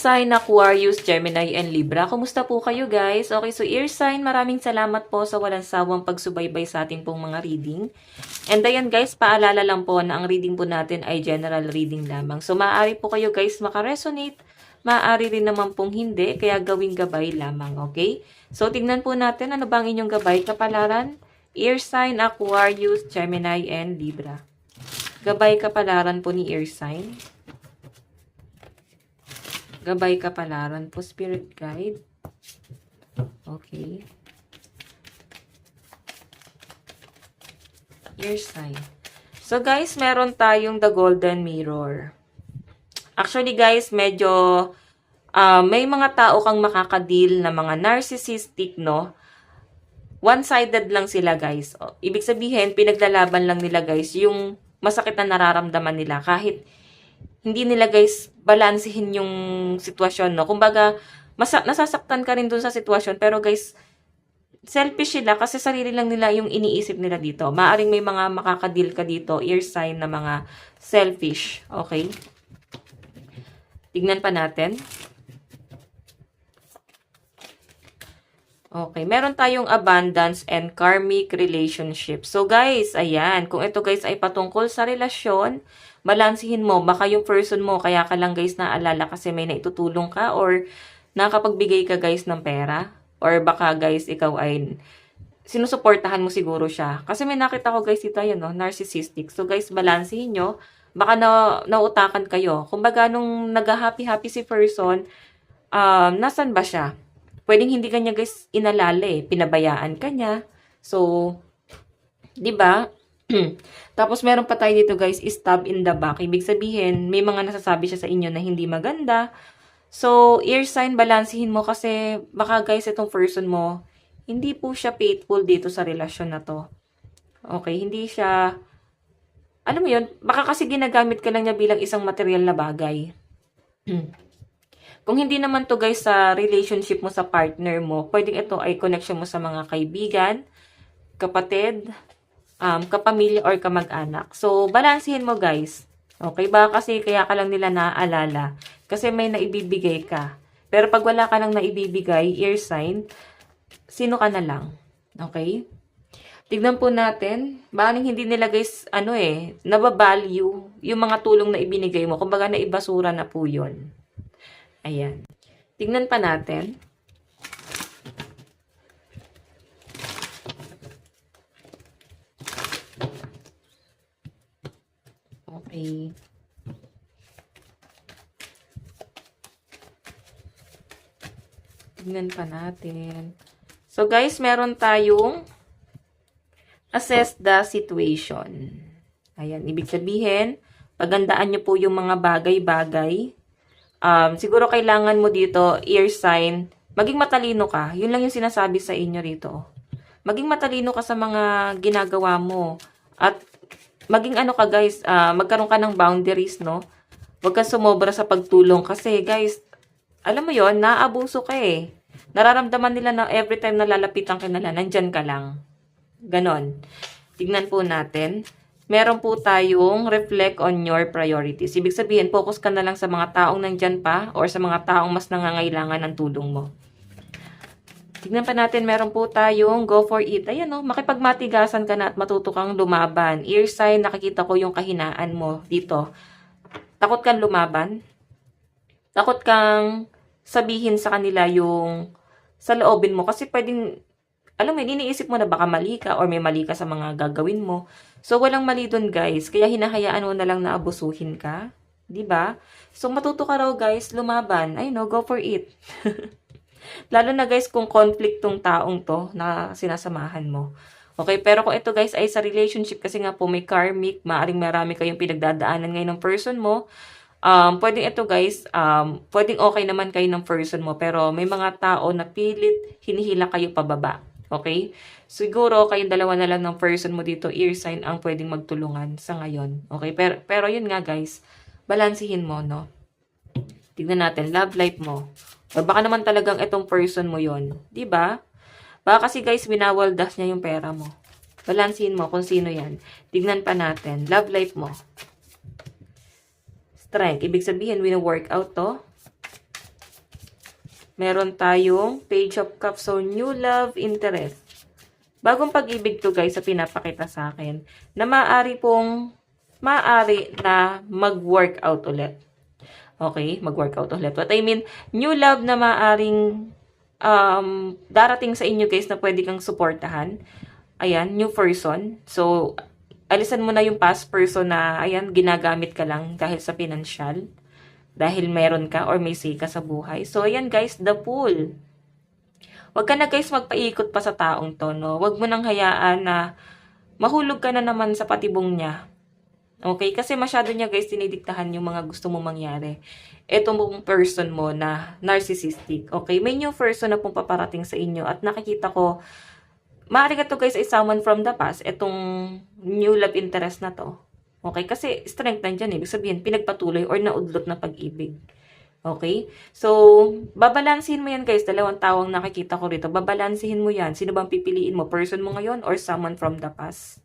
sign, Aquarius, Gemini, and Libra. Kumusta po kayo guys? Okay, so ear sign, maraming salamat po sa walang sawang pagsubaybay sa ating pong mga reading. And ayan guys, paalala lang po na ang reading po natin ay general reading lamang. So maaari po kayo guys makaresonate, maaari rin naman pong hindi, kaya gawing gabay lamang, okay? So tignan po natin ano bang inyong gabay kapalaran? Ear sign, Aquarius, Gemini, and Libra. Gabay kapalaran po ni ear sign. Gabay kapalaran po, spirit guide. Okay. Ear sign. So guys, meron tayong the golden mirror. Actually guys, medyo may mga tao kang makakadeal na mga narcissistic, no? One-sided lang sila guys. Ibig sabihin, pinaglalaban lang nila guys yung masakit na nararamdaman nila kahit hindi nila guys balansehin yung sitwasyon, no? Kumbaga, nasasaktan ka rin dun sa sitwasyon, pero guys, selfish sila kasi sarili lang nila yung iniisip nila dito. Maaring may mga makakadil ka dito, ear sign na mga selfish. Okay? Tignan pa natin. Okay, meron tayong abundance and karmic relationship. So guys, ayan, kung ito guys ay patungkol sa relasyon, balansihin mo, baka yung person mo, kaya ka lang guys naalala kasi may naitutulong ka or nakapagbigay ka guys ng pera. Or baka guys, ikaw ay sinusuportahan mo siguro siya. Kasi may nakita ko guys dito, yan, no, narcissistic. So guys, balansihin nyo, baka nautakan kayo. Kumbaga nung nag-happy-happy si person, nasan ba siya? Pwedeng hindi kanya guys inalala eh, pinabayaan kanya. So, 'di ba? Tapos meron pa tayo dito guys, stab in the back. Ibig sabihin, may mga nasasabi siya sa inyo na hindi maganda. So, ear sign, balansihin mo kasi baka guys itong person mo, hindi po siya faithful dito sa relasyon na to. Okay, hindi siya, alam mo yun, baka kasi ginagamit ka lang niya bilang isang material na bagay. Kung hindi naman to guys sa relationship mo sa partner mo, pwedeng ito ay connection mo sa mga kaibigan, kapatid, kapamilya or kamag-anak. So, balansihin mo guys. Okay ba? Kasi kaya ka lang nila naaalala. Kasi may naibibigay ka. Pero pag wala ka nang naibibigay, ear sign, sino ka na lang. Okay? Tignan po natin. Baaling hindi nila guys, nababalue yung mga tulong na ibinigay mo. Kumbaga naibasura na po yun. Ayan. Tignan pa natin. Okay. Tignan pa natin. So guys, meron tayong assess the situation. Ayan. Ibig sabihin, pagandaan nyo po yung mga bagay-bagay. Siguro kailangan mo dito, ear sign, maging matalino ka. Yun lang yung sinasabi sa inyo rito. Maging matalino ka sa mga ginagawa mo. At maging ano ka guys, magkaroon ka ng boundaries, no? Huwag kang sumobra sa pagtulong. Kasi guys, alam mo yon, naaabuso ka eh. Nararamdaman nila na every time na lalapitan ka nila, nandyan ka lang. Ganon. Tignan po natin. Meron po tayong reflect on your priorities. Ibig sabihin, focus ka na lang sa mga taong nandyan pa or sa mga taong mas nangangailangan ng tulong mo. Tignan pa natin, meron po tayong go for it. Ayan o, makipagmatigasan ka na at matuto kang lumaban. Ear sign, nakikita ko yung kahinaan mo dito. Takot kang lumaban? Takot kang sabihin sa kanila yung sa loobin mo. Kasi pwedeng, alam mo, iniisip mo na baka mali ka or may mali ka sa mga gagawin mo. So, walang mali dun, guys. Kaya hinahayaan mo na lang na abusuhin ka. 'Di ba? So, matuto ka raw, guys, lumaban. I know, go for it. Lalo na, guys, kung conflict tong taong to na sinasamahan mo. Okay, pero kung ito, guys, ay sa relationship, kasi nga po may karmic, maaring marami kayong pinagdadaanan ngayon ng person mo. Pwedeng ito, guys, pwedeng okay naman kayo ng person mo, pero may mga tao na pilit hinihila kayo pababa. Okay? Siguro, kayong dalawa na lang ng person mo dito, ear sign, ang pwedeng magtulungan sa ngayon. Okay? Pero yun nga, guys, balansihin mo, no? Tignan natin, love life mo. O baka naman talagang itong person mo yon, 'di ba? Baka kasi, guys, winawaldas niya yung pera mo. Balansihin mo kung sino yan. Tignan pa natin, love life mo. Strength. Ibig sabihin, wino-workout to. Meron tayong Page of Cups. So, new love, interest. Bagong pag-ibig to guys sa pinapakita sa akin na maaari na mag-workout ulit. Okay, mag-workout ulit. But I mean, new love na maaring darating sa inyo guys na pwede kang suportahan. Ayan, new person. So, alisan mo na yung past person na, ayan, ginagamit ka lang dahil sa financial. Dahil meron ka or may say ka sa buhay. So, ayan guys, the Fool. Huwag ka na guys magpaikot pa sa taong to, no? Huwag mo nang hayaan na mahulog ka na naman sa patibong niya. Okay? Kasi masyado niya guys dinidiktahan yung mga gusto mo mangyari. Ito mong person mo na narcissistic. Okay? May new person na pong paparating sa inyo at nakikita ko, maaari ka to guys ay someone from the past. Itong new love interest na to. Okay? Kasi strength nandyan eh. Ibig sabihin, pinagpatuloy or naudlot na pag-ibig. Okay? So, babalansin mo yan guys. Dalawang tawang nakikita ko rito. Babalansihin mo yan. Sino bang pipiliin mo? Person mo ngayon or someone from the past?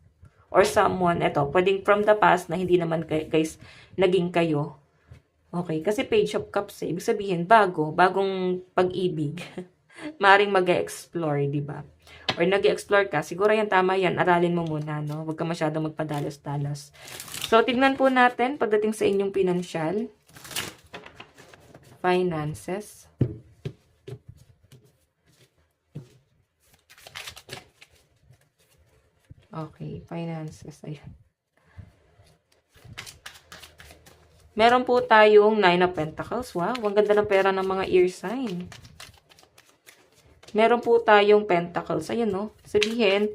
Or someone, eto, pwedeng from the past na hindi naman guys naging kayo. Okay? Kasi Page of Cups eh. Ibig sabihin, bagong pag-ibig. Maring mag-explore, di ba? Or nag-explore ka, siguro yan, tama yan. Aralin mo muna, no? Huwag ka masyadong magpadalos-dalos. So, tignan po natin pagdating sa inyong pinansyal. Finances. Okay, finances. Ayan. Meron po tayong 9 of Pentacles. Wow, ang ganda ng pera ng mga ear sign. Meron po tayong Pentacles. Ayan, no? Sabihin,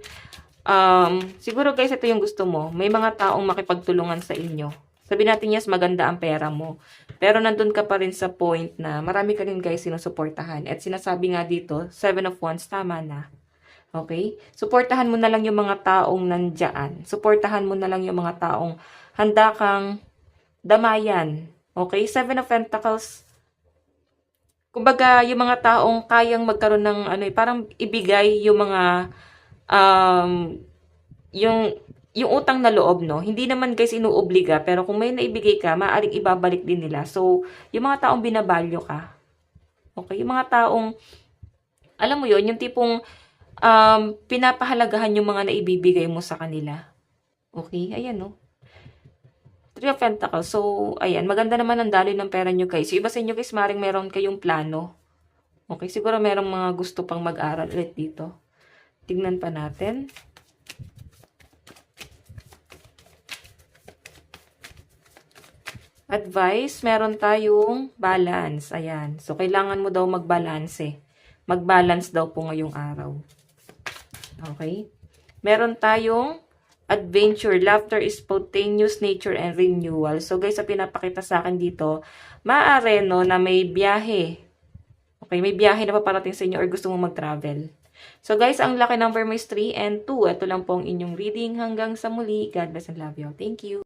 siguro guys, ito yung gusto mo. May mga taong makipagtulungan sa inyo. Sabi natin, yes, maganda ang pera mo. Pero nandun ka pa rin sa point na marami ka rin guys sinusuportahan. At sinasabi nga dito, 7 of Wands, tama na. Okay? Suportahan mo na lang yung mga taong nandyan. Suportahan mo na lang yung mga taong handa kang damayan. Okay? 7 of Pentacles. Kumbaga, yung mga taong kayang magkaroon ng parang ibigay yung mga yung utang na loob, no? Hindi naman guys inuobliga, pero kung may naibigay ka, maaaring ibabalik din nila. So, yung mga taong binabalyo ka. Okay? Yung mga taong, alam mo yun, yung tipong pinapahalagahan yung mga naibibigay mo sa kanila. Okay? Ayan, no? 3 of Pentacles. So, ayan. Maganda naman ang daloy ng pera nyo, guys. So, iba sa inyo, guys, maaaring meron kayong plano. Okay? Siguro merong mga gusto pang mag-aral ulit dito. Tignan pa natin. Advice, meron tayong balance. Ayan. So, kailangan mo daw mag-balance eh. Mag-balance daw po ngayong araw. Okay? Meron tayong adventure, laughter is spontaneous, nature, and renewal. So, guys, sa pinapakita sa akin dito, maaari, no, na may biyahe. Okay, may biyahe na paparating sa inyo or gusto mo mag-travel. So, guys, ang lucky number mo is 3 and 2. Ito lang po ang inyong reading. Hanggang sa muli. God bless and love you. Thank you.